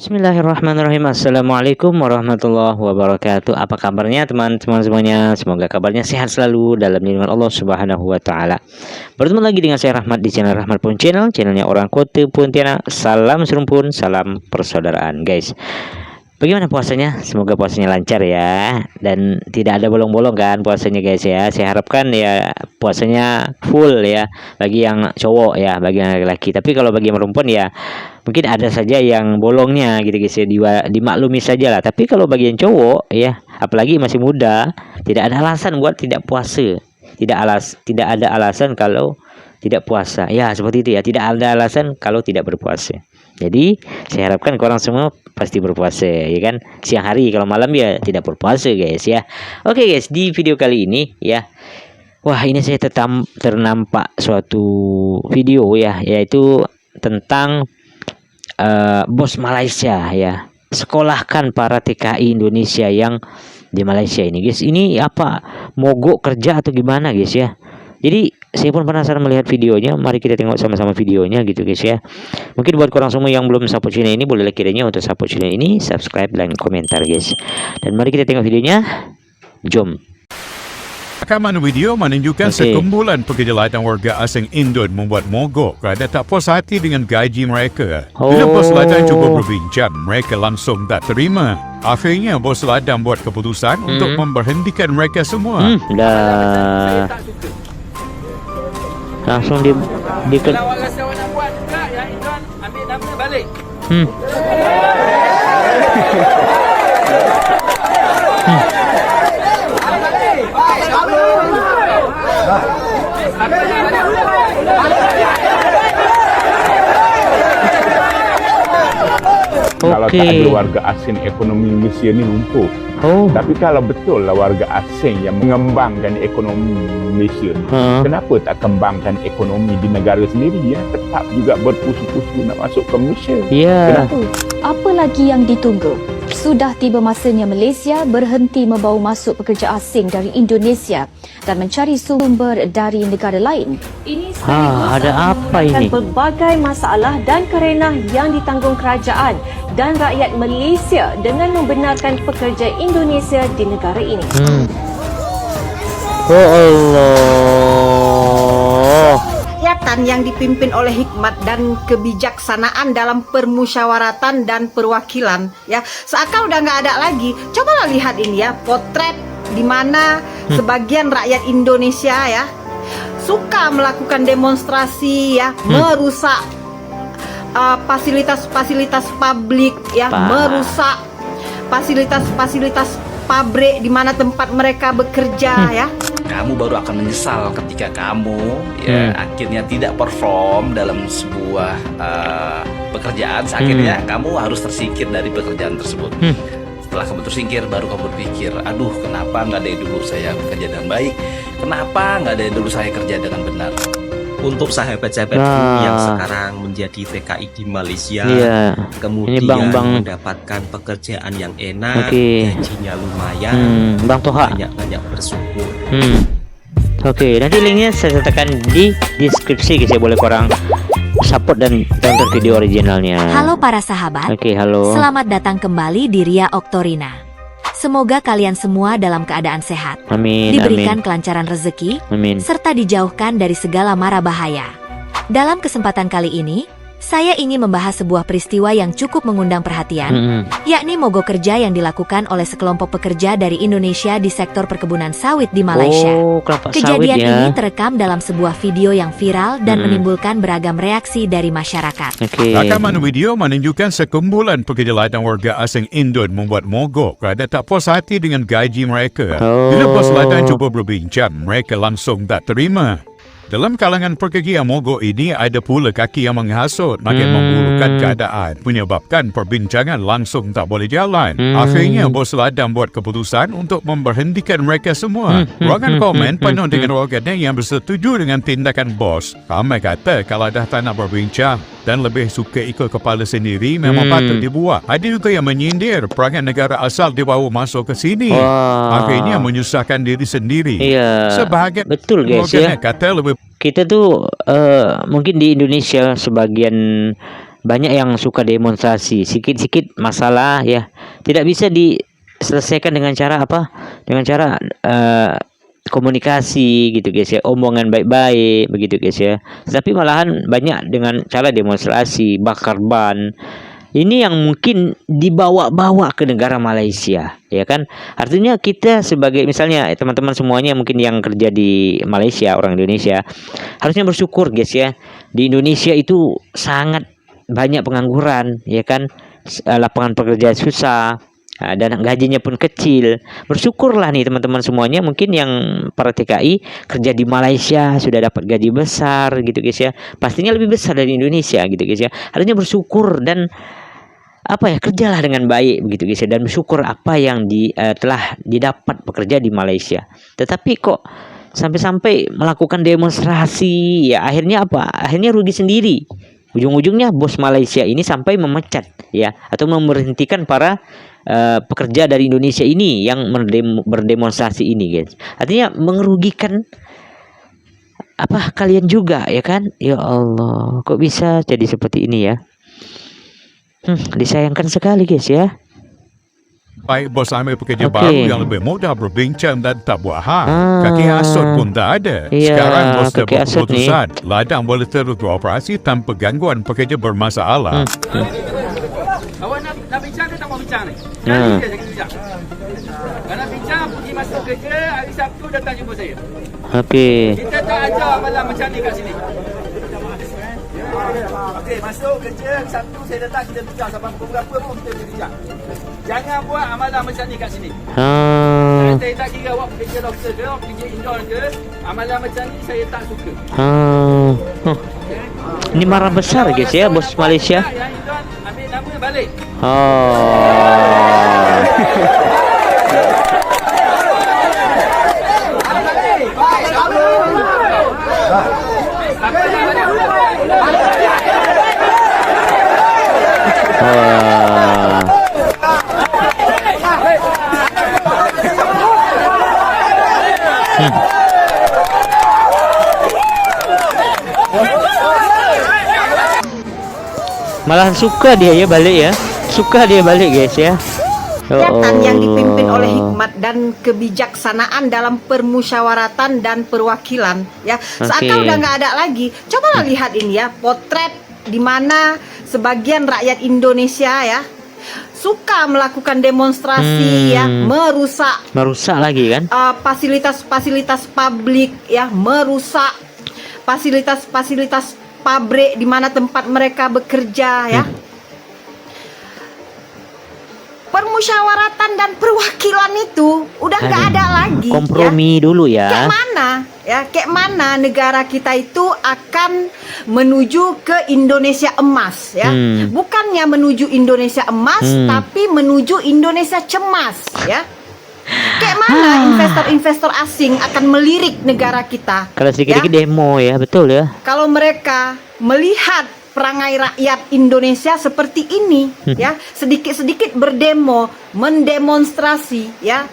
Bismillahirrahmanirrahim. Assalamualaikum warahmatullahi wabarakatuh. Apa kabarnya teman-teman semuanya? Semoga kabarnya sehat selalu dalam lindungan Allah Subhanahu wa taala. Bertemu lagi dengan saya Rahmat di channel Rahmat Pun Channel, channelnya orang Kota Pontianak. Salam serumpun, salam persaudaraan, guys. Bagaimana puasanya? Semoga puasanya lancar ya, dan tidak ada bolong-bolong kan puasanya guys ya. Saya harapkan ya puasanya full ya bagi yang cowok ya, bagi yang laki-laki. Tapi kalau bagi yang perempuan ya mungkin ada saja yang bolongnya gitu guys ya, dimaklumi saja lah. Tapi kalau bagi yang cowok ya, apalagi masih muda, tidak ada alasan buat tidak puasa. Tidak ada alasan kalau tidak puasa. Ya, seperti itu ya. Tidak ada alasan kalau tidak berpuasa. Jadi, saya harapkan korang semua pasti berpuasa, ya kan? Siang hari, kalau malam ya tidak berpuasa, guys ya. Oke, guys, di video kali ini ya. Wah, ini saya ternampak suatu video ya, yaitu tentang bos Malaysia ya. Sekolahkan para TKI Indonesia yang di Malaysia ini, guys. Ini apa? Mogok kerja atau gimana, guys ya? Jadi saya pun penasaran melihat videonya. Mari kita tengok sama-sama videonya gitu guys ya. Mungkin buat korang semua yang belum support channel ini, bolehlah kiranya untuk support channel ini, subscribe dan komentar guys. Dan mari kita tengok videonya. Jom. Rakaman video menunjukkan sekumpulan pekerja ladang warga asing Indon membuat mogok kerana tak puas hati dengan gaji mereka. Bila bos ladang cuba berbincang, mereka langsung tak terima. Akhirnya bos ladang buat keputusan untuk memberhentikan mereka semua. Dah. Langsung kalau awak rasa awak nak buat juga, yang Indon ambil nama balik. Kalau tak ada warga asing, ekonomi Malaysia ni lumpuh. Tapi kalau betul lah warga asing yang mengembangkan ekonomi Malaysia, kenapa tak kembangkan ekonomi di negara sendiri ya? Tetap juga berpusu-pusu nak masuk ke Malaysia. Kenapa? Apa lagi yang ditunggu? Sudah tiba masanya Malaysia berhenti membawa masuk pekerja asing dari Indonesia dan mencari sumber dari negara lain. Ini ada apa ini? Berbagai masalah dan kerenah yang ditanggung kerajaan dan rakyat Malaysia dengan membenarkan pekerja Indonesia di negara ini. Oh Allah. Rakyatan yang dipimpin oleh hikmat dan kebijaksanaan dalam permusyawaratan dan perwakilan ya, seakan udah nggak ada lagi. Cobalah lihat ini ya, potret di mana sebagian rakyat Indonesia ya suka melakukan demonstrasi ya, merusak fasilitas-fasilitas publik ya, merusak fasilitas-fasilitas pabrik di mana tempat mereka bekerja ya. Kamu baru akan menyesal ketika kamu akhirnya tidak perform dalam sebuah pekerjaan. Akhirnya kamu harus tersingkir dari pekerjaan tersebut. Setelah kamu tersingkir, baru kamu berpikir, aduh kenapa nggak dari dulu saya bekerja dengan baik, kenapa nggak dari dulu saya kerja dengan benar. Untuk sahabat-sahabatku yang sekarang menjadi TKI di Malaysia, kemudian mendapatkan pekerjaan yang enak, gajinya lumayan, Bang Toha, banyak-banyak bersyukur. Oke, nanti linknya saya sertakan di deskripsi guys ya, boleh korang support dan tonton video originalnya. Halo para sahabat. Halo. Selamat datang kembali di Ria Oktorina. Semoga kalian semua dalam keadaan sehat, diberikan kelancaran rezeki, serta dijauhkan dari segala mara bahaya. Dalam kesempatan kali ini, saya ingin membahas sebuah peristiwa yang cukup mengundang perhatian, yakni mogok kerja yang dilakukan oleh sekelompok pekerja dari Indonesia di sektor perkebunan sawit di Malaysia. Kejadian ini terekam dalam sebuah video yang viral dan menimbulkan beragam reaksi dari masyarakat. Rakaman video menunjukkan sekumpulan pekerja ladang warga asing Indon membuat mogok kerana tak puas hati dengan gaji mereka. Bila bos ladang cuba berbincang, mereka langsung tak terima. Dalam kalangan pekerja mogok ini ada pula kaki yang menghasut makin memburukkan keadaan, menyebabkan perbincangan langsung tak boleh jalan. Akhirnya bos ladang buat keputusan untuk memberhentikan mereka semua. Ruangan komen penuh dengan warganet yang bersetuju dengan tindakan bos. Ramai kata kalau dah tak nak berbincang dan lebih suka ikut kepala sendiri, memang patut dibuat. Ada juga yang menyindir perangai negara asal dibawa masuk ke sini. Akhirnya menyusahkan diri sendiri. Sebahagian betul guys ya. Kata lebih kita tuh mungkin di Indonesia sebagian banyak yang suka demonstrasi, sikit-sikit masalah ya tidak bisa diselesaikan dengan cara apa? Dengan cara komunikasi gitu guys ya, omongan baik-baik begitu guys ya. Tapi malahan banyak dengan cara demonstrasi, bakar ban. Ini yang mungkin dibawa-bawa ke negara Malaysia, ya kan? Artinya kita sebagai misalnya teman-teman semuanya mungkin yang kerja di Malaysia, orang Indonesia, harusnya bersyukur guys ya. Di Indonesia itu sangat banyak pengangguran, ya kan? Lapangan pekerjaan susah, dan gajinya pun kecil. Bersyukurlah nih teman-teman semuanya mungkin yang para TKI kerja di Malaysia sudah dapat gaji besar gitu guys ya. Pastinya lebih besar dari Indonesia gitu guys ya. Harusnya bersyukur dan apa ya, kerjalah dengan baik begitu guys ya, dan bersyukur apa yang telah didapat pekerja di Malaysia. Tetapi kok sampai-sampai melakukan demonstrasi ya, akhirnya apa? Akhirnya rugi sendiri. Ujung-ujungnya bos Malaysia ini sampai memecat ya, atau memberhentikan para pekerja dari Indonesia ini yang berdemonstrasi ini guys. Artinya mengerugikan apa kalian juga ya kan? Ya Allah, kok bisa jadi seperti ini ya? Disayangkan sekali guys ya. Baik bos ambil pekerja baru yang lebih mudah berbincang dan tak buat hal. Kaki asot pun tak ada. Iya, Sekarang bos dah kaki asot berkeputusan ladang boleh terus beroperasi tanpa gangguan pekerja bermasalah. Awak nak bincang ke tak mau bincang ni? Jangan bincang. Kalau nak bincang, pergi masuk kerja, hari Sabtu datang jumpa saya. Okey. Kita tak ajar amalan macam ni kat sini. Okey, masuk kerja, hari Sabtu saya datang, kita bincang. Sampai pukul berapa pun kita boleh bincang. Jangan buat amalan macam ni kat sini. Saya tak kira awak pekerja lobster ke, awak pekerja indoor ke, amalan macam ni saya tak suka. Ini marah besar guys ya bos Malaysia. Yang indoor ambil nama balik. Malahan suka dia ya balik ya. Suka dia balik guys ya. Kegiatan yang dipimpin oleh hikmat dan kebijaksanaan dalam permusyawaratan dan perwakilan ya. Seakan udah nggak ada lagi. Cobalah lihat ini ya, potret di mana sebagian rakyat Indonesia ya suka melakukan demonstrasi ya, merusak lagi kan? Fasilitas-fasilitas publik ya, merusak fasilitas-fasilitas pabrik di mana tempat mereka bekerja ya. Permusyawaratan dan perwakilan itu udah nggak ada lagi. Kompromi ya. Dulu ya. Kayak mana negara kita itu akan menuju ke Indonesia emas ya. Bukannya menuju Indonesia emas, tapi menuju Indonesia cemas ya. Kayak mana investor-investor asing akan melirik negara kita? Kalau sedikit-sedikit demo ya, betul ya. Kalau mereka melihat perangai rakyat Indonesia seperti ini ya, sedikit-sedikit berdemo, mendemonstrasi ya.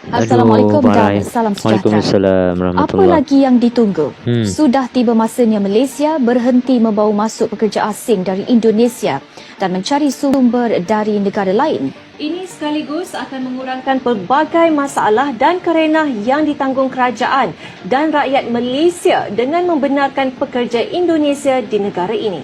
Assalamualaikum dan salam sejahtera. Apa lagi yang ditunggu? Sudah tiba masanya Malaysia berhenti membawa masuk pekerja asing dari Indonesia dan mencari sumber dari negara lain. Ini sekaligus akan mengurangkan pelbagai masalah dan kerenah yang ditanggung kerajaan dan rakyat Malaysia dengan membenarkan pekerja Indonesia di negara ini.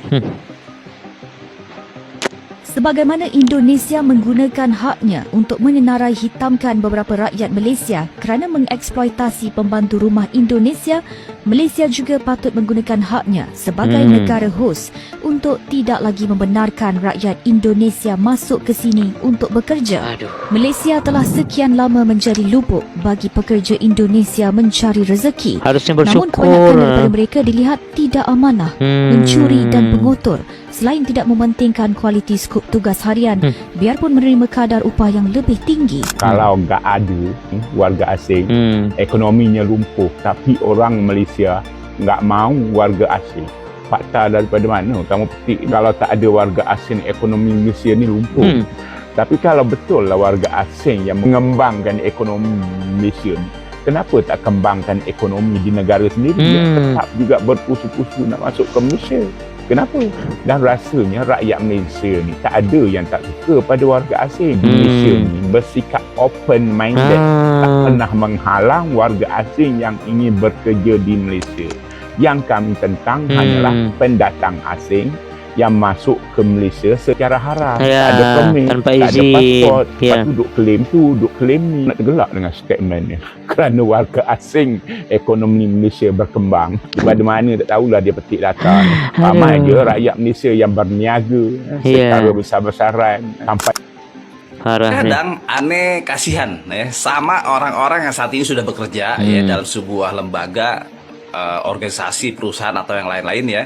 Sebagaimana Indonesia menggunakan haknya untuk menyenarai hitamkan beberapa rakyat Malaysia kerana mengeksploitasi pembantu rumah Indonesia, Malaysia juga patut menggunakan haknya sebagai negara hos untuk tidak lagi membenarkan rakyat Indonesia masuk ke sini untuk bekerja. Malaysia telah sekian lama menjadi lubuk bagi pekerja Indonesia mencari rezeki. Harusnya bersyukur. Namun kebanyakan daripada mereka dilihat tidak amanah, mencuri dan pengotor. Selain tidak mementingkan kualiti skop tugas harian, biarpun menerima kadar upah yang lebih tinggi. Kalau nggak ada warga asing, ekonominya lumpuh. Tapi orang Malaysia nggak mau warga asing. Fakta daripada mana? Kamu petik kalau tak ada warga asing, ekonomi Malaysia ni lumpuh. Tapi kalau betul lah warga asing yang mengembangkan ekonomi Malaysia ni, kenapa tak kembangkan ekonomi di negara sendiri yang tetap juga berpusu-pusu nak masuk ke Malaysia? Kenapa? Dan rasanya rakyat Malaysia ni tak ada yang tak suka pada warga asing. Malaysia ni bersikap open-minded. Tak pernah menghalang warga asing yang ingin bekerja di Malaysia. Yang kami tentang hanyalah pendatang asing yang masuk ke Malaysia secara haram. Tak ada permit, tanpa tak ada izin. pasport. Lepas tu duk klaim tu, duk klaim ni. Nak tergelak dengan statement ni. Kerana warga asing, ekonomi Malaysia berkembang. Pada mana tak tahulah dia petik data ni. Ramai je rakyat Malaysia yang berniaga secara besar-besaran sampai kadang aneh kasihan ya sama orang-orang yang saat ini sudah bekerja ya dalam sebuah lembaga, organisasi, perusahaan atau yang lain-lain ya.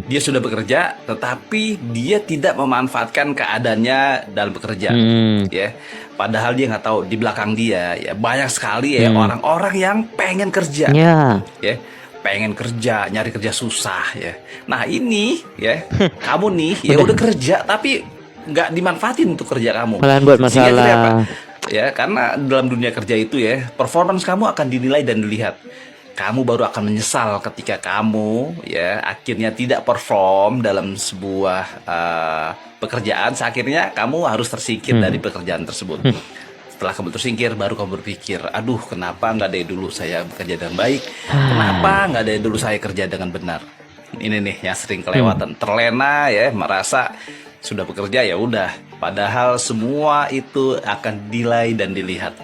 Dia sudah bekerja, tetapi dia tidak memanfaatkan keadaannya dalam bekerja, ya. Padahal dia nggak tahu di belakang dia, ya banyak sekali ya orang-orang yang pengen kerja, ya, pengen kerja, nyari kerja susah, ya. Nah ini, ya, kamu nih, ya udah kerja, tapi nggak dimanfaatin untuk kerja kamu. Malahan buat masalah. Ya, karena dalam dunia kerja itu ya, performance kamu akan dinilai dan dilihat. Kamu baru akan menyesal ketika kamu ya akhirnya tidak perform dalam sebuah pekerjaan. Akhirnya kamu harus tersingkir dari pekerjaan tersebut. Setelah kamu tersingkir, baru kamu berpikir, aduh kenapa nggak dari dulu saya bekerja dengan baik? Kenapa nggak dari dulu saya kerja dengan benar? Ini nih yang sering kelewatan, terlena ya, merasa sudah bekerja ya udah. Padahal semua itu akan dinilai dan dilihat.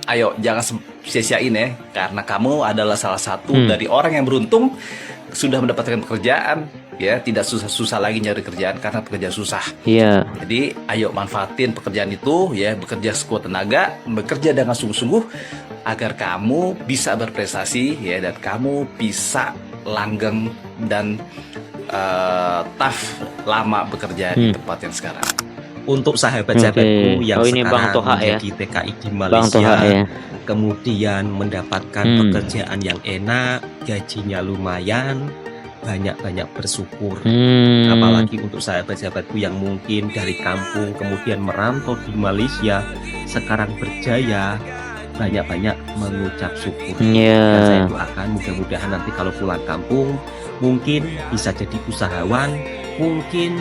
Ayo jangan sia-siain ya, karena kamu adalah salah satu dari orang yang beruntung sudah mendapatkan pekerjaan ya, tidak susah-susah lagi nyari kerjaan karena pekerjaan susah. Jadi ayo manfaatin pekerjaan itu ya, bekerja sekuat tenaga, bekerja dengan sungguh-sungguh agar kamu bisa berprestasi ya, dan kamu bisa langgeng dan tough lama bekerja di tempat yang sekarang. Untuk sahabat-sahabatku yang sekarang menjadi TKI di Malaysia, kemudian mendapatkan pekerjaan yang enak, gajinya lumayan, banyak-banyak bersyukur. Apalagi untuk sahabat-sahabatku yang mungkin dari kampung kemudian merantau di Malaysia, sekarang berjaya, banyak-banyak mengucap syukur. Dan saya doakan mudah-mudahan nanti kalau pulang kampung, mungkin bisa jadi usahawan, mungkin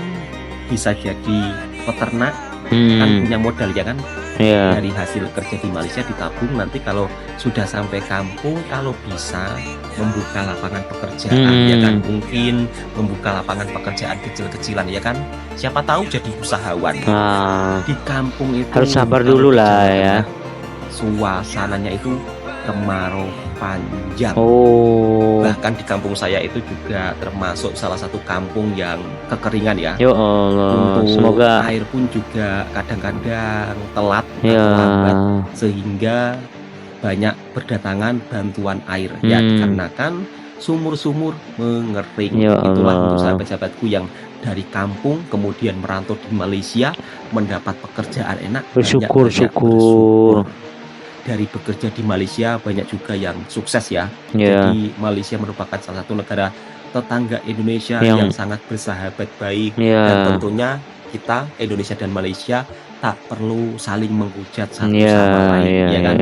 bisa jadi peternak, kan punya modal ya kan, dari hasil kerja di Malaysia ditabung, nanti kalau sudah sampai kampung kalau bisa membuka lapangan pekerjaan ya kan, mungkin membuka lapangan pekerjaan kecil-kecilan ya kan, siapa tahu jadi usahawan. Di kampung itu harus sabar dulu lah ya, suasananya itu kemarau panjang. Bahkan di kampung saya itu juga termasuk salah satu kampung yang kekeringan ya. Ya Allah. Untuk semoga air pun juga kadang-kadang telat atau lambat, sehingga banyak berdatangan bantuan air ya, dikarenakan sumur-sumur mengering. Itulah untuk sahabat-sahabatku yang dari kampung kemudian merantau di Malaysia mendapat pekerjaan enak. Bersyukur. Dari bekerja di Malaysia banyak juga yang sukses ya. Jadi Malaysia merupakan salah satu negara tetangga Indonesia yang sangat bersahabat baik, dan tentunya kita Indonesia dan Malaysia tak perlu saling menghujat satu sama lain ya kan.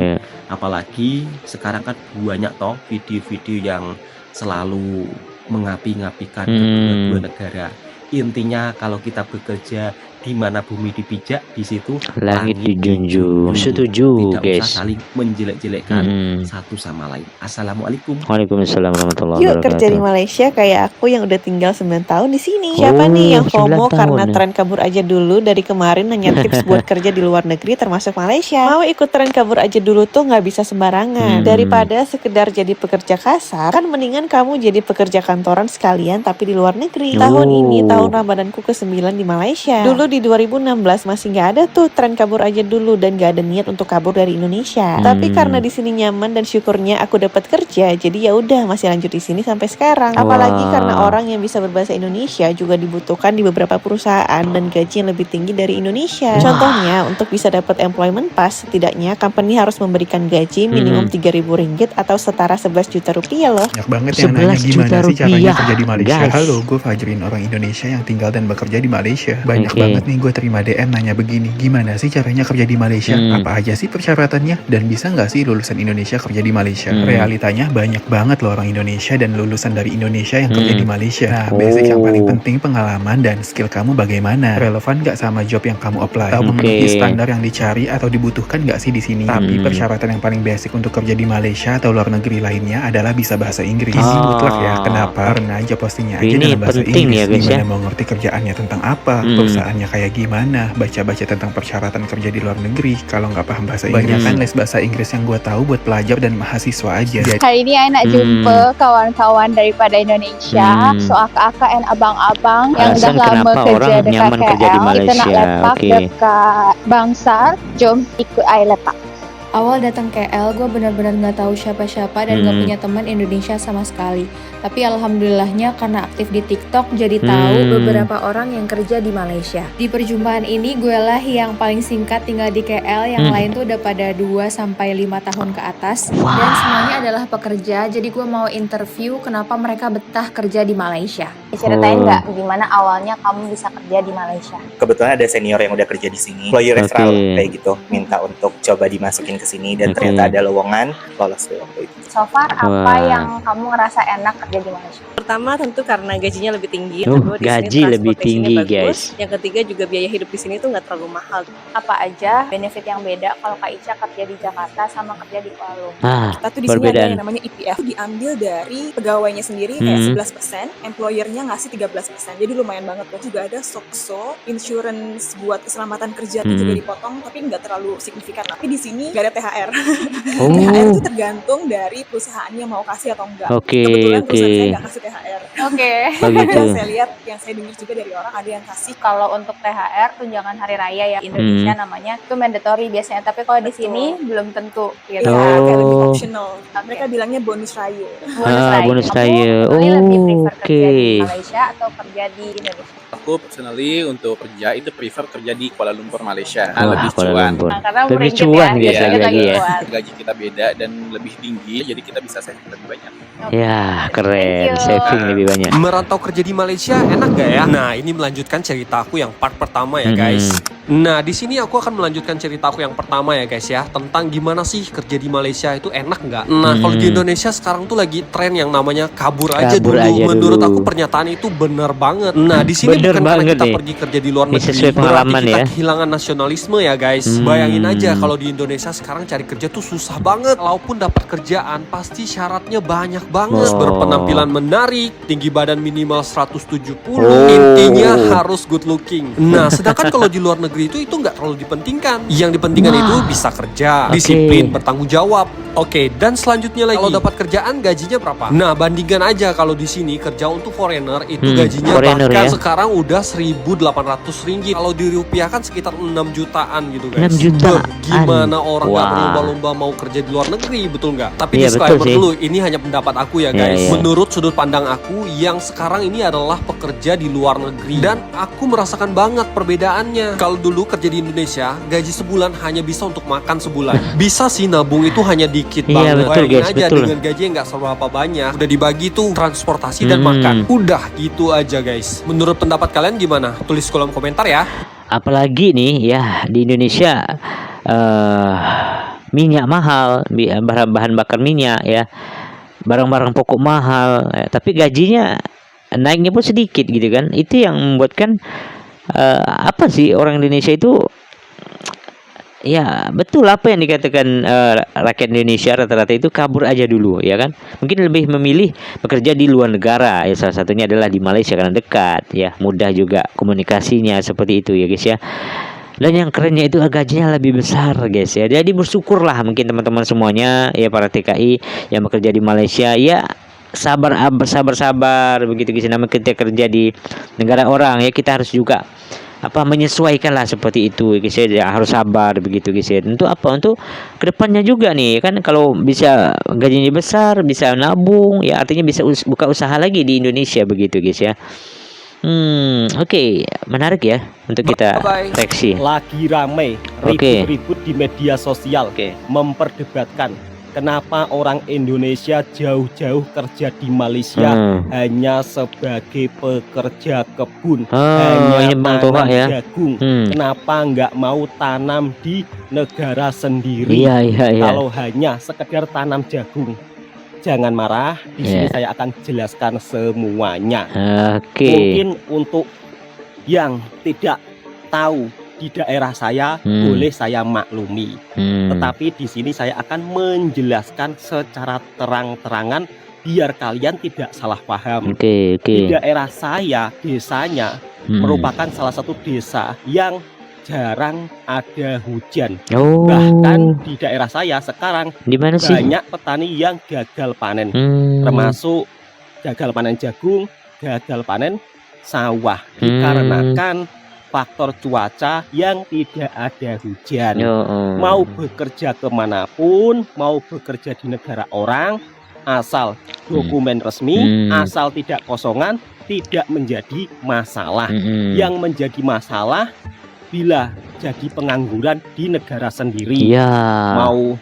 Apalagi sekarang kan banyak toh video-video yang selalu mengapi-ngapikan kedua negara. Intinya kalau kita bekerja di mana bumi dipijak, di situ langit dijunjung. Setuju, guys. Tidak usah saling menjelek-jelekkan satu sama lain. Assalamualaikum. Waalaikumsalam warahmatullahi Yuk wabarakatuh. kerja di Malaysia kayak aku yang udah tinggal 9 tahun di sini. Siapa nih yang FOMO karena tren kabur aja dulu dari kemarin nanya tips buat kerja di luar negeri termasuk Malaysia. Mau ikut tren kabur aja dulu tuh nggak bisa sembarangan. Daripada sekedar jadi pekerja kasar, kan mendingan kamu jadi pekerja kantoran sekalian tapi di luar negeri. Tahun ini tahun Ramadanku ke-9 di Malaysia. Dulu di 2016 masih nggak ada tuh tren kabur aja dulu dan nggak ada niat untuk kabur dari Indonesia. Tapi karena di sini nyaman dan syukurnya aku dapat kerja, jadi ya udah masih lanjut di sini sampai sekarang. Apalagi karena orang yang bisa berbahasa Indonesia juga dibutuhkan di beberapa perusahaan dan gaji yang lebih tinggi dari Indonesia. Contohnya untuk bisa dapat employment pass, setidaknya company harus memberikan gaji minimum Rp3.000 atau setara 11 juta rupiah loh. Banyak banget yang nanya gimana sih caranya kerja di Malaysia. Halo, gue Fajrin, orang Indonesia Indonesia yang tinggal dan bekerja di Malaysia. Banyak banget nih gue terima DM nanya begini, gimana sih caranya kerja di Malaysia? Apa aja sih persyaratannya? Dan bisa nggak sih lulusan Indonesia kerja di Malaysia? Realitanya banyak banget loh orang Indonesia dan lulusan dari Indonesia yang kerja di Malaysia. Nah, basic yang paling penting pengalaman dan skill kamu bagaimana? Relevan nggak sama job yang kamu apply? Atau memenuhi standar yang dicari atau dibutuhkan nggak sih di sini? Tapi persyaratan yang paling basic untuk kerja di Malaysia atau luar negeri lainnya adalah bisa bahasa Inggris. Ini mutlak ya. Kenapa? Karena job postingnya aja dalam bahasa Inggris. Ya, guys, gimana mau ngerti kerjaannya tentang apa, perusahaannya kayak gimana, baca-baca tentang persyaratan kerja di luar negeri kalau nggak paham bahasa Inggris. Banyak kan les bahasa Inggris yang gue tahu buat pelajar dan mahasiswa aja. Hari ini saya nak jumpa kawan-kawan daripada Indonesia, so akak-akak dan abang-abang yang dah lama kerja dekat KL. Kita nak lepak dekat Bangsar, jom ikut saya lepak. Awal datang KL, gue benar-benar nggak tahu siapa-siapa dan nggak punya teman Indonesia sama sekali. Tapi alhamdulillahnya karena aktif di TikTok jadi tahu beberapa orang yang kerja di Malaysia. Di perjumpaan ini gue lah yang paling singkat tinggal di KL, yang lain tuh udah pada 2-5 tahun ke atas. Dan semuanya adalah pekerja, jadi gue mau interview kenapa mereka betah kerja di Malaysia. Ceritain nggak gimana awalnya kamu bisa kerja di Malaysia? Kebetulan ada senior yang udah kerja di sini, employer referral kayak gitu, minta untuk coba dimasukin ke sini dan ternyata ada lowongan, lolos deh waktu itu. So far apa yang kamu ngerasa enak kerja di Malaysia? Pertama tentu karena gajinya lebih tinggi, kedua di gaji sini lebih tinggi bagus. guys. Yang ketiga juga biaya hidup di sini tuh nggak terlalu mahal. Apa aja benefit yang beda kalau Kak Ica kerja di Jakarta sama kerja di Kuala Lumpur? Kita tuh di sini ada yang namanya IPF, diambil dari pegawainya sendiri kayak 11%, employernya ngasih 13%, jadi lumayan banget loh. Juga ada SOCSO, insurance buat keselamatan kerja tuh juga dipotong, tapi nggak terlalu signifikan. Tapi di sini nggak ada THR. THR itu tergantung dari perusahaannya mau kasih atau enggak. Kebetulan perusahaan saya nggak kasih THR. Yang saya lihat, yang saya dengar juga dari orang ada yang kasih. Kalau untuk THR tunjangan hari raya ya Indonesia namanya itu mandatory biasanya, tapi kalau di sini belum tentu gitu. Kayak lebih optional. Mereka bilangnya bonus raya. Bonus raya. Lebih prefer kerja di Malaysia atau kerja di Indonesia? Aku personally untuk kerja itu prefer kerja di Kuala Lumpur Malaysia. Lebih cuan. Karena lebih cuan lagi ya. Gaji kita beda dan lebih tinggi, jadi kita bisa saving lebih banyak. Ya keren, saving lebih banyak. Merantau kerja di Malaysia enak gak ya? Nah, ini melanjutkan cerita aku yang part pertama ya guys. Nah, di sini aku akan melanjutkan cerita aku yang pertama ya guys ya, tentang gimana sih kerja di Malaysia itu enak nggak? Nah, kalau di Indonesia sekarang tuh lagi tren yang namanya kabur aja dulu. Menurut aku pernyataan itu benar banget. Nah, di sini bukan karena kita pergi kerja di luar negeri berarti kita kehilangan nasionalisme ya guys. Bayangin aja kalau di Indonesia sekarang cari kerja tuh susah banget. Walaupun dapat kerjaan pasti syaratnya banyak banget. Berpenampilan menarik, tinggi badan minimal 170, intinya harus good looking. Nah, sedangkan kalau di luar negeri itu nggak terlalu dipentingkan. Yang dipentingkan itu bisa kerja, disiplin, bertanggung jawab. Oke, dan selanjutnya lagi, kalau dapat kerjaan gajinya berapa? Nah, bandingkan aja kalau di sini kerja untuk foreigner itu gajinya bahkan sekarang udah 1.800 ringgit. Kalau dirupiahkan sekitar 6 jutaan gitu guys. 6 jutaan. Gimana orang nggak berlomba-lomba mau kerja di luar negeri, betul nggak? Tapi disclaimer dulu, ini hanya pendapat aku ya guys. Menurut sudut pandang aku yang sekarang ini adalah pekerja di luar negeri, dan aku merasakan banget perbedaannya. Kalau dulu kerja di Indonesia, gaji sebulan hanya bisa untuk makan sebulan. Bisa sih nabung itu hanya dikit banget. Bayangin aja dengan gaji yang nggak seberapa banyak, udah dibagi tuh transportasi dan makan. Udah gitu aja guys. Menurut pendapat kalian gimana? Tulis kolom komentar ya. Apalagi nih ya di Indonesia minyak mahal, bahan bakar minyak ya, barang-barang pokok mahal, tapi gajinya naiknya pun sedikit gitu kan. Itu yang membuatkan apa sih orang Indonesia itu, ya betul apa yang dikatakan rakyat Indonesia rata-rata itu kabur aja dulu ya kan. Mungkin lebih memilih bekerja di luar negara ya, salah satunya adalah di Malaysia karena dekat ya, mudah juga komunikasinya seperti itu ya guys ya. Dan yang kerennya itu gajinya lebih besar guys ya. Jadi bersyukurlah mungkin teman-teman semuanya ya, para TKI yang bekerja di Malaysia ya, sabar begitu guys. Namanya kita kerja di negara orang ya, kita harus juga menyesuaikan lah seperti itu guys ya, harus sabar begitu guys ya. Untuk untuk kedepannya juga nih kan, kalau bisa gajinya besar, bisa nabung ya, artinya bisa buka usaha lagi di Indonesia begitu guys ya. Oke, menarik ya untuk kita reaksi. Lagi ramai ribut-ribut di media sosial, memperdebatkan Kenapa orang Indonesia jauh-jauh kerja di Malaysia hanya sebagai pekerja kebun, hanya tanam jagung? Kenapa nggak mau tanam di negara sendiri? Kalau hanya sekedar tanam jagung. Jangan marah, di sini saya akan jelaskan semuanya. Mungkin untuk yang tidak tahu di daerah saya boleh saya maklumi. Tetapi di sini saya akan menjelaskan secara terang-terangan biar kalian tidak salah paham. Di daerah saya, desanya merupakan salah satu desa yang jarang ada hujan. Bahkan di daerah saya sekarang banyak petani yang gagal panen, termasuk gagal panen jagung, gagal panen sawah, dikarenakan faktor cuaca yang tidak ada hujan. Mau bekerja kemanapun, mau bekerja di negara orang, asal dokumen resmi, asal tidak kosongan, tidak menjadi masalah. Yang menjadi masalah bila jadi pengangguran di negara sendiri. Mau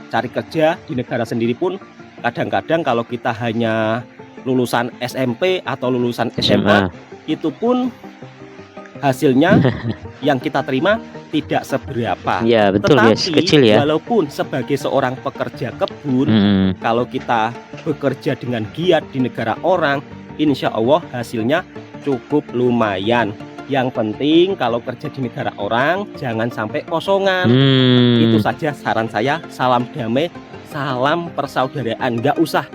cari kerja di negara sendiri pun kadang-kadang kalau kita hanya lulusan SMP atau lulusan SMA, itu pun hasilnya yang kita terima tidak seberapa. Betul. Tetapi Kecil ya. walaupun sebagai seorang pekerja kebun, kalau kita bekerja dengan giat di negara orang, insya Allah hasilnya cukup lumayan. Yang penting kalau kerja di negara orang jangan sampai kosongan. Itu saja saran saya. Salam damai, salam persaudaraan. Nggak usah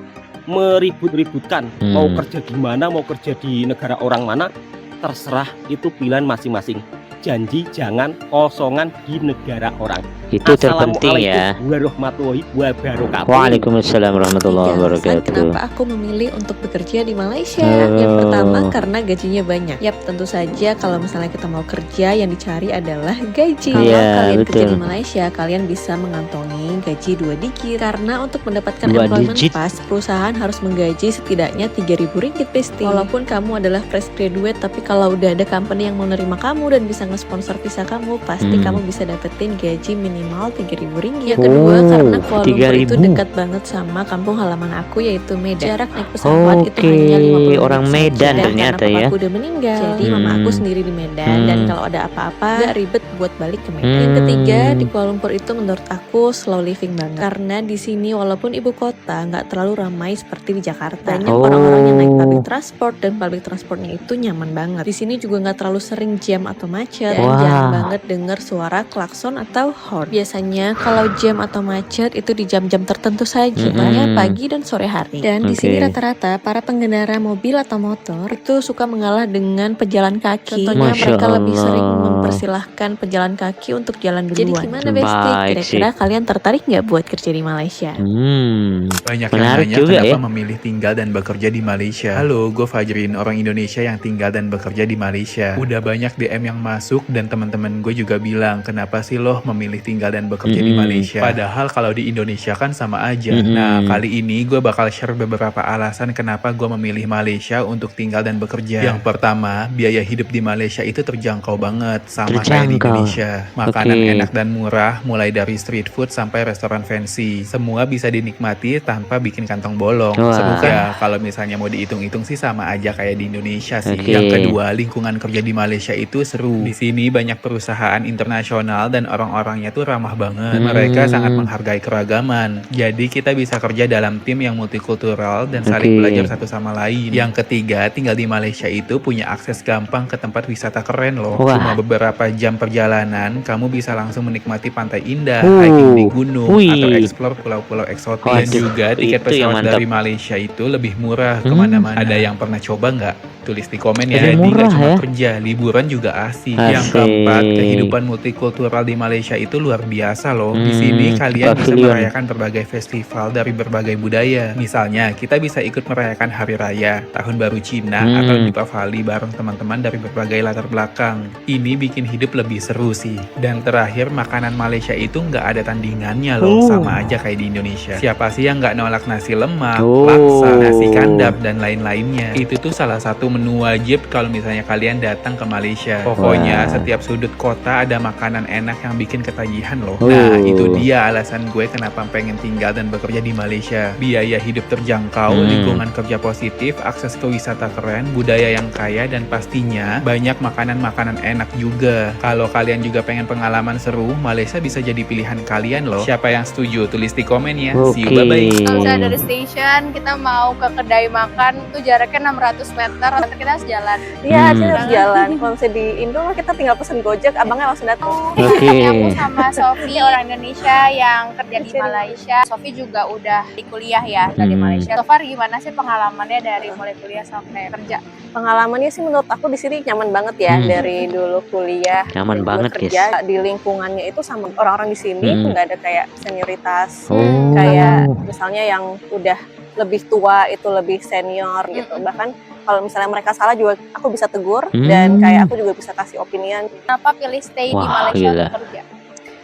meribut-ributkan mau kerja di mana, mau kerja di negara orang mana, terserah, itu pilihan masing-masing. Janji jangan kosongan di negara orang. Itu terpenting ya. Warahmatullahi wabarakatuh. Waalaikumsalam warahmatullahi wabarakatuh. Kenapa aku memilih untuk bekerja di Malaysia? Yang pertama karena gajinya banyak. Yap, tentu saja kalau misalnya kita mau kerja yang dicari adalah gaji. Kalau kalian kerja di Malaysia, kalian bisa mengantongi gaji 2 digit. Karena untuk mendapatkan employment pass, perusahaan harus menggaji setidaknya Rp3.000 pasti. Walaupun kamu adalah fresh graduate, tapi kalau udah ada company yang mau nerima kamu dan bisa nge-sponsor visa kamu, pasti kamu bisa dapetin gaji minimal Rp3.000. Yang kedua, karena Kuala Lumpur itu dekat banget sama kampung halaman aku, yaitu Medan. Jarak naik pesawat itu hanya 50 menit orang Medan saja. ternyata Karena ya. papaku udah meninggal, jadi mama aku sendiri di Medan, dan kalau ada apa-apa gak ribet buat balik ke Medan. Yang ketiga, di Kuala Lumpur itu menurut aku slow living banget, karena di sini walaupun ibu kota nggak terlalu ramai seperti di Jakarta. Banyak orang-orang yang naik public transport, dan public transportnya itu nyaman banget. Di sini juga nggak terlalu sering jam atau macet, dan jarang banget dengar suara klakson atau horn. Biasanya kalau jam atau macet itu di jam-jam tertentu saja, contohnya pagi dan sore hari. Dan di sini rata-rata para pengendara mobil atau motor itu suka mengalah dengan pejalan kaki. Contohnya mereka lebih sering mempersilahkan pejalan kaki untuk jalan duluan. Jadi gimana Besti? Kira-kira kalian tertarik nggak buat kerja di Malaysia? Banyak yang nanya kenapa memilih tinggal dan bekerja di Malaysia. Halo, gue Fajrin, orang Indonesia yang tinggal dan bekerja di Malaysia. Udah banyak DM yang masuk dan teman-teman gue juga bilang, kenapa sih lo memilih tinggal dan bekerja di Malaysia? Padahal kalau di Indonesia kan sama aja. Nah, kali ini gue bakal share beberapa alasan kenapa gue memilih Malaysia untuk tinggal dan bekerja. Yang pertama, biaya hidup di Malaysia itu terjangkau banget, sama kayak di Indonesia. Makanan enak dan murah, mulai dari street food sampai restoran fancy. Semua bisa dinikmati tanpa bikin kantong bolong. Seru kan? Ya, kalau misalnya mau dihitung-hitung sih sama aja kayak di Indonesia sih. Yang kedua, lingkungan kerja di Malaysia itu seru. Di sini banyak perusahaan internasional dan orang-orangnya tuh ramah banget. Mereka sangat menghargai keragaman. Jadi kita bisa kerja dalam tim yang multikultural dan saling belajar satu sama lain. Yang ketiga, tinggal di Malaysia itu punya akses gampang ke tempat wisata keren loh. Cuma beberapa jam perjalanan, kamu bisa langsung menikmati pantai indah, hiking di gunung, atau explore pulau-pulau eksotis. Dan juga tiket pesawat dari Malaysia itu lebih murah kemana-mana. Ada yang pernah coba nggak? Tulis di komen ya. Jadi nggak cuma kerja, liburan juga asik. Yang keempat, kehidupan multikultural di Malaysia itu luar biasa loh. Di sini kalian bisa merayakan berbagai festival dari berbagai budaya. Misalnya, kita bisa ikut merayakan Hari Raya, Tahun Baru Cina, atau Deepavali bareng teman-teman dari berbagai latar belakang. Ini bikin hidup lebih seru sih. Dan terakhir, makanan Malaysia itu nggak ada tandingannya loh, sama aja kayak di Indonesia. Siapa sih yang nggak nolak nasi lemak, laksa, nasi kandar, dan lain-lainnya? Itu tuh salah satu menu wajib kalau misalnya kalian datang ke Malaysia. Pokoknya setiap sudut kota ada makanan enak yang bikin ketagihan pilihan loh. Nah, itu dia alasan gue kenapa pengen tinggal dan bekerja di Malaysia. Biaya hidup terjangkau, lingkungan kerja positif, akses ke wisata keren, budaya yang kaya, dan pastinya banyak makanan-makanan enak juga. Kalau kalian juga pengen pengalaman seru, Malaysia bisa jadi pilihan kalian loh. Siapa yang setuju? Tulis di komen ya. See you, bye-bye. Kalau misalnya dari station kita mau ke kedai makan tuh jaraknya 600 meter, kita harus jalan. Iya, kita harus jalan. Kalau misalnya di Indo mah kita tinggal pesen Gojek, abangnya langsung datang. Aku sama Sofi orang Indonesia yang kerja di Malaysia. Sofi juga udah di kuliah ya dari Malaysia. So far gimana sih pengalamannya dari mulai kuliah sampai kerja? Pengalamannya sih menurut aku di sini nyaman banget ya. Dari dulu kuliah, nyaman banget kerja di lingkungannya itu sama orang-orang di sini tuh nggak ada kayak senioritas, kayak misalnya yang udah lebih tua itu lebih senior gitu. Bahkan kalau misalnya mereka salah juga aku bisa tegur dan kayak aku juga bisa kasih opinian. Kenapa pilih stay di Malaysia untuk kerja?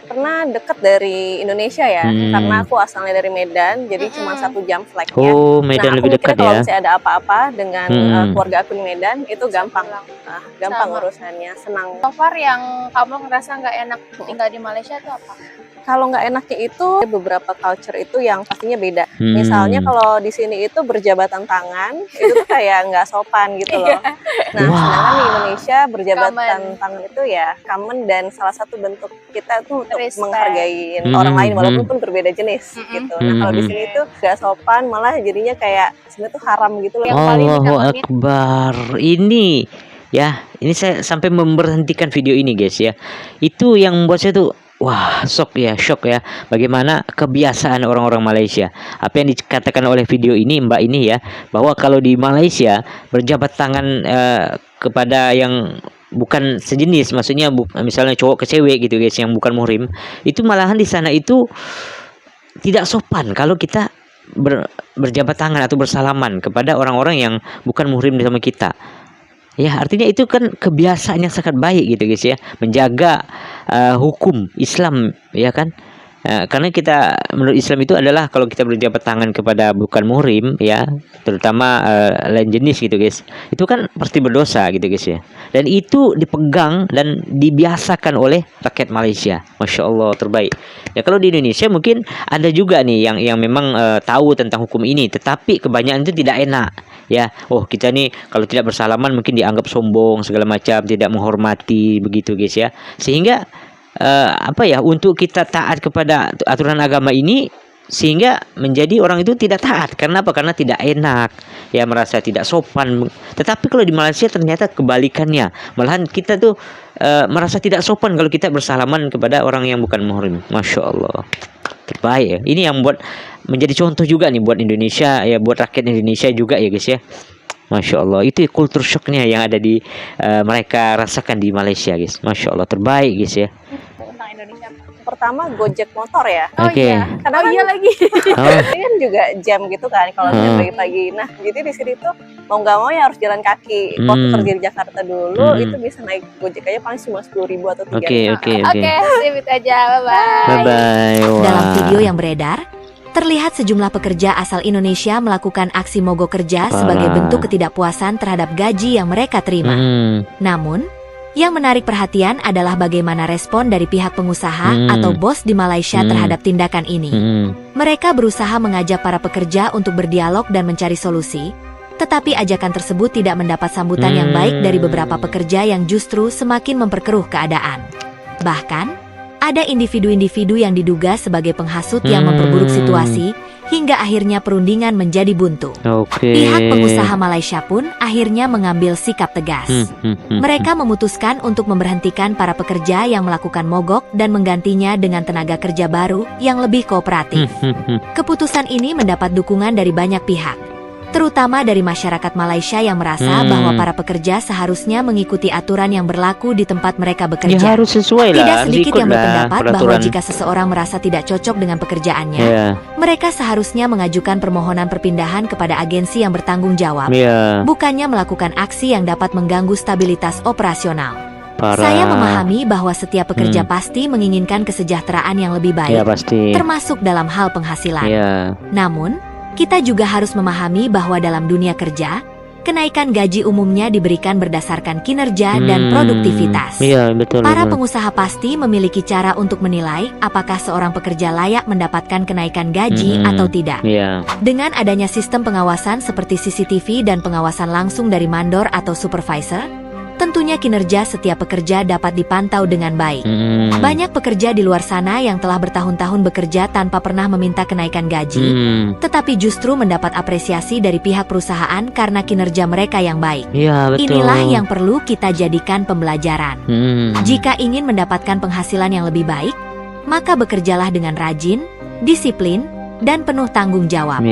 Karena deket dari Indonesia ya, karena aku asalnya dari Medan, jadi cuma 1 jam flightnya. Oh, Medan lebih dekat ya. Kalau misalnya ada apa-apa dengan keluarga aku di Medan, itu gampang, gampang urusannya, senang. So far yang kamu ngerasa nggak enak tinggal di Malaysia itu apa? Kalau nggak enaknya itu beberapa culture itu yang pastinya beda. Misalnya kalau di sini itu berjabatan tangan itu tuh kayak nggak sopan gitu loh. Nah, sedangkan di Indonesia berjabatan tangan itu ya common dan salah satu bentuk kita tuh untuk menghargai orang lain walaupun berbeda jenis gitu. Nah, kalau di sini tuh nggak sopan, malah jadinya kayak sebenarnya tuh haram gitu loh. Allahu Akbar. Ini saya sampai memberhentikan video ini guys ya. Itu yang membuat saya tuh shock ya, bagaimana kebiasaan orang-orang Malaysia. Apa yang dikatakan oleh video ini Mbak ini ya, bahwa kalau di Malaysia berjabat tangan kepada yang bukan sejenis, maksudnya misalnya cowok ke cewek gitu guys, yang bukan muhrim, itu malahan di sana itu tidak sopan kalau kita berjabat tangan atau bersalaman kepada orang-orang yang bukan muhrim sama kita. Ya, artinya itu kan kebiasaan yang sangat baik gitu guys ya, menjaga hukum Islam ya kan. Karena kita menurut Islam itu adalah kalau kita berjabat tangan kepada bukan muhrim ya, terutama lain jenis gitu guys, itu kan pasti berdosa gitu guys ya. Dan itu dipegang dan dibiasakan oleh rakyat Malaysia. Masya Allah, terbaik. Ya kalau di Indonesia mungkin ada juga nih yang memang tahu tentang hukum ini, tetapi kebanyakan itu tidak enak. Ya, kita nih kalau tidak bersalaman mungkin dianggap sombong segala macam, tidak menghormati begitu guys ya. Sehingga untuk kita taat kepada aturan agama ini, sehingga menjadi orang itu tidak taat. Karena apa? Karena tidak enak ya, merasa tidak sopan. Tetapi kalau di Malaysia ternyata kebalikannya, malahan kita tuh merasa tidak sopan kalau kita bersalaman kepada orang yang bukan muhrim. Masya Allah, terbaik ya. Ini yang buat menjadi contoh juga nih buat Indonesia ya, buat rakyat Indonesia juga ya guys ya. Masya Allah, itu kultur shocknya yang ada di mereka rasakan di Malaysia guys. Masya Allah, terbaik guys ya. Tentang Indonesia pertama Gojek motor ya. Iya. Karena iya lagi. Ini kan juga jam gitu kan kalau pagi-pagi. Nah, jadi di sini tuh mau nggak mau ya harus jalan kaki. Waktu kerja di Jakarta dulu itu bisa naik Gojek aja paling cuma 10.000 atau 3.000. Oke, sip aja. Bye-bye. Bye-bye. Dalam video yang beredar, terlihat sejumlah pekerja asal Indonesia melakukan aksi mogok kerja sebagai bentuk ketidakpuasan terhadap gaji yang mereka terima. Namun, yang menarik perhatian adalah bagaimana respon dari pihak pengusaha atau bos di Malaysia terhadap tindakan ini. Mereka berusaha mengajak para pekerja untuk berdialog dan mencari solusi, tetapi ajakan tersebut tidak mendapat sambutan yang baik dari beberapa pekerja yang justru semakin memperkeruh keadaan. Bahkan, ada individu-individu yang diduga sebagai penghasut yang memperburuk situasi, hingga akhirnya perundingan menjadi buntu. Pihak pengusaha Malaysia pun akhirnya mengambil sikap tegas. Mereka memutuskan untuk memberhentikan para pekerja yang melakukan mogok dan menggantinya dengan tenaga kerja baru yang lebih kooperatif. Keputusan ini mendapat dukungan dari banyak pihak, terutama dari masyarakat Malaysia yang merasa bahwa para pekerja seharusnya mengikuti aturan yang berlaku di tempat mereka bekerja. Ya, harus sesuai lah. Tidak sedikit yang berpendapat bahwa jika seseorang merasa tidak cocok dengan pekerjaannya, mereka seharusnya mengajukan permohonan perpindahan kepada agensi yang bertanggung jawab, bukannya melakukan aksi yang dapat mengganggu stabilitas operasional. Saya memahami bahwa setiap pekerja pasti menginginkan kesejahteraan yang lebih baik, termasuk dalam hal penghasilan. Namun, kita juga harus memahami bahwa dalam dunia kerja, Kenaikan gaji umumnya diberikan berdasarkan kinerja dan produktivitas. Iya, betul. Para pengusaha pasti memiliki cara untuk menilai apakah seorang pekerja layak mendapatkan kenaikan gaji atau tidak. Iya. Dengan adanya sistem pengawasan seperti CCTV dan pengawasan langsung dari mandor atau supervisor, tentunya kinerja setiap pekerja dapat dipantau dengan baik. Banyak pekerja di luar sana yang telah bertahun-tahun bekerja tanpa pernah meminta kenaikan gaji, tetapi justru mendapat apresiasi dari pihak perusahaan karena kinerja mereka yang baik. Ya, betul. Inilah yang perlu kita jadikan pembelajaran. Jika ingin mendapatkan penghasilan yang lebih baik, maka bekerjalah dengan rajin, disiplin, dan penuh tanggung jawab.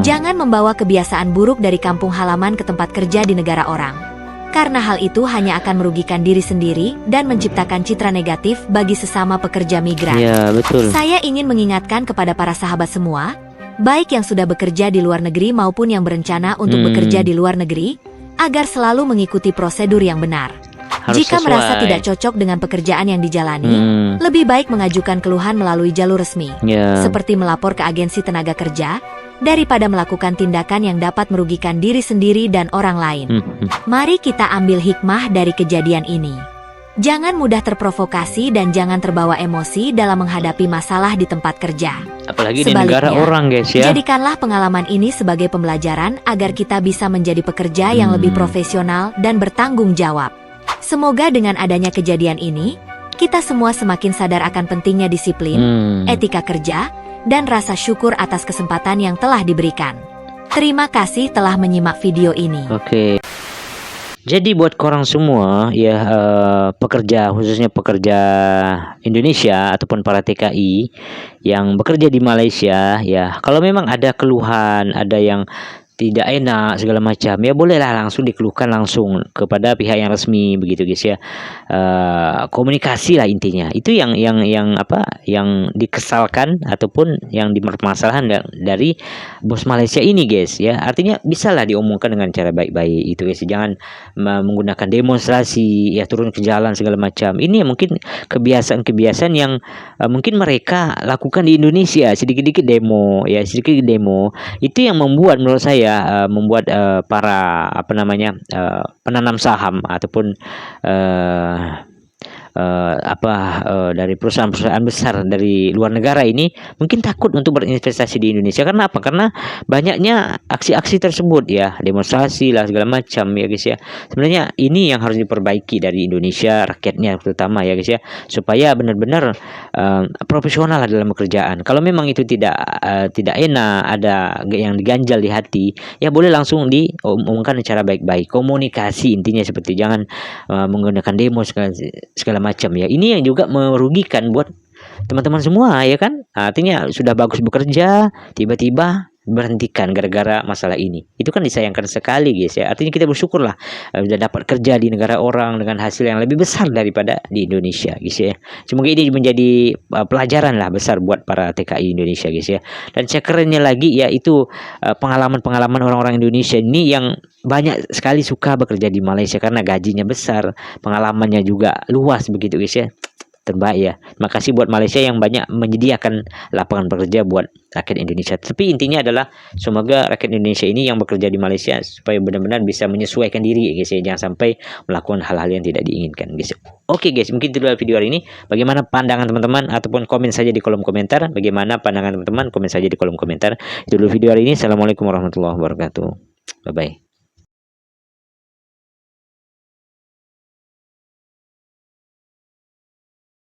Jangan membawa kebiasaan buruk dari kampung halaman ke tempat kerja di negara orang. Karena hal itu hanya akan merugikan diri sendiri dan menciptakan citra negatif bagi sesama pekerja migran. Ya, betul. Saya ingin mengingatkan kepada para sahabat semua, baik yang sudah bekerja di luar negeri maupun yang berencana untuk bekerja di luar negeri, agar selalu mengikuti prosedur yang benar. Jika merasa tidak cocok dengan pekerjaan yang dijalani, lebih baik mengajukan keluhan melalui jalur resmi, seperti melapor ke agensi tenaga kerja, daripada melakukan tindakan yang dapat merugikan diri sendiri dan orang lain. Mari kita ambil hikmah dari kejadian ini. Jangan mudah terprovokasi dan jangan terbawa emosi dalam menghadapi masalah di tempat kerja. Apalagi di negara orang, guys, ya. Jadikanlah pengalaman ini sebagai pembelajaran agar kita bisa menjadi pekerja yang lebih profesional dan bertanggung jawab. Semoga dengan adanya kejadian ini, kita semua semakin sadar akan pentingnya disiplin, etika kerja, dan rasa syukur atas kesempatan yang telah diberikan. Terima kasih telah menyimak video ini. Oke. Jadi buat korang semua ya, pekerja, khususnya pekerja Indonesia ataupun para TKI yang bekerja di Malaysia ya, kalau memang ada keluhan, ada yang tidak enak segala macam, ya bolehlah langsung dikeluhkan langsung kepada pihak yang resmi begitu, guys, ya. Komunikasi lah intinya. Itu yang dikesalkan ataupun yang dipermasalahan dari bos Malaysia ini, guys, ya. Artinya bisalah diomongkan dengan cara baik-baik itu, guys. Jangan menggunakan demonstrasi ya, turun ke jalan segala macam. Ini mungkin kebiasaan-kebiasaan yang mungkin mereka lakukan di Indonesia, sedikit-sedikit demo ya, sedikit demo. Itu yang membuat, menurut saya, membuat para penanam saham ataupun dari perusahaan-perusahaan besar dari luar negara ini mungkin takut untuk berinvestasi di Indonesia. Karena apa? Karena banyaknya aksi-aksi tersebut ya, demonstrasi lah segala macam ya, guys, ya. Sebenarnya ini yang harus diperbaiki dari Indonesia, rakyatnya terutama ya, guys, ya, supaya benar-benar profesional dalam pekerjaan. Kalau memang itu tidak enak, ada yang diganjal di hati, ya boleh langsung diomongkan secara baik-baik. Komunikasi intinya, seperti jangan menggunakan demo segala macam ya. Ini yang juga merugikan buat teman-teman semua ya kan. Artinya sudah bagus bekerja, tiba-tiba berhentikan gara-gara masalah ini. Itu kan disayangkan sekali, guys, ya. Artinya kita bersyukurlah sudah dapat kerja di negara orang dengan hasil yang lebih besar daripada di Indonesia, guys, ya. Semoga ini menjadi pelajaran lah besar buat para TKI Indonesia, guys, ya. Dan cekernya lagi ya, itu pengalaman-pengalaman orang-orang Indonesia ini yang banyak sekali suka bekerja di Malaysia karena gajinya besar, pengalamannya juga luas begitu, guys, ya. Terbaik ya. Terima kasih buat Malaysia yang banyak menyediakan lapangan pekerja buat rakyat Indonesia. Tapi intinya adalah semoga rakyat Indonesia ini yang bekerja di Malaysia supaya benar-benar bisa menyesuaikan diri, guys, ya. Jangan sampai melakukan hal-hal yang tidak diinginkan, guys. Oke, guys, mungkin itu adalah video hari ini. Bagaimana pandangan teman-teman, ataupun komen saja di kolom komentar. Bagaimana pandangan teman-teman, komen saja di kolom komentar. Itu dulu video hari ini. Assalamualaikum warahmatullahi wabarakatuh. Bye bye.